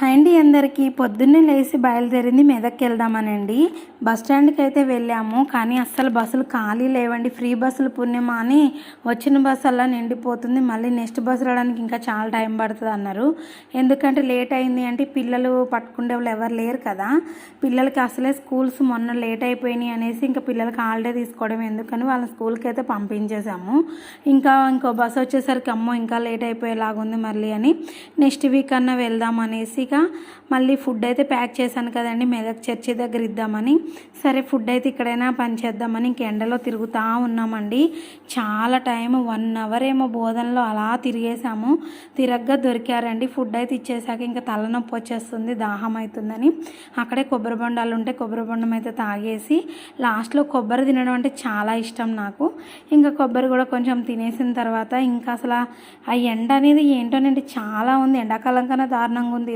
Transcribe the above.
Hi అండి, అందరికీ పొద్దున్నే లేచి బయలుదేరింది మెదక్కి వెళ్దామనండి. బస్ స్టాండ్కి అయితే వెళ్ళాము, కానీ అస్సలు బస్సులు ఖాళీ లేవండి. ఫ్రీ బస్సులు పుణ్యమా అని వచ్చిన బస్సు అలా నిండిపోతుంది. మళ్ళీ నెక్స్ట్ బస్సు రావడానికి ఇంకా చాలా టైం పడుతుంది అన్నారు. ఎందుకంటే లేట్ అయింది అంటే పిల్లలు పట్టుకునే వాళ్ళు ఎవరు లేరు కదా. పిల్లలకి అసలే స్కూల్స్ మొన్న లేట్ అయిపోయినాయి అనేసి ఇంకా పిల్లలకి హాలిడే తీసుకోవడం ఎందుకని వాళ్ళని స్కూల్కి అయితే పంపించేసాము. ఇంకో బస్సు వచ్చేసరికి అమ్మో ఇంకా లేట్ అయిపోయేలాగుంది మళ్ళీ అని నెక్స్ట్ వీక్ అన్నా వెళ్దాం అనేసి మళ్ళీ ఫుడ్ అయితే ప్యాక్ చేశాను కదండి, మెదక్ చర్చి దగ్గర ఇద్దామని. సరే ఫుడ్ అయితే ఇక్కడైనా పని చేద్దామని ఇంక ఎండలో తిరుగుతూ ఉన్నామండి. చాలా టైం 1 అవర్ ఏమో బోధనలో అలా తిరిగేసాము. తిరగ్గా దొరికారండి. ఫుడ్ అయితే ఇచ్చేసాక ఇంకా తలనొప్పి వచ్చేస్తుంది, దాహం అవుతుందని అక్కడే కొబ్బరి బొండాలు ఉంటే కొబ్బరి బొండం అయితే తాగేసి లాస్ట్లో కొబ్బరి తినడం అంటే చాలా ఇష్టం నాకు. ఇంకా కొబ్బరి కూడా కొంచెం తినేసిన తర్వాత ఇంకా అసలు ఆ ఎండ అనేది ఏంటోనండి చాలా ఉంది. ఎండాకాలం కన్నా దారుణంగా ఉంది.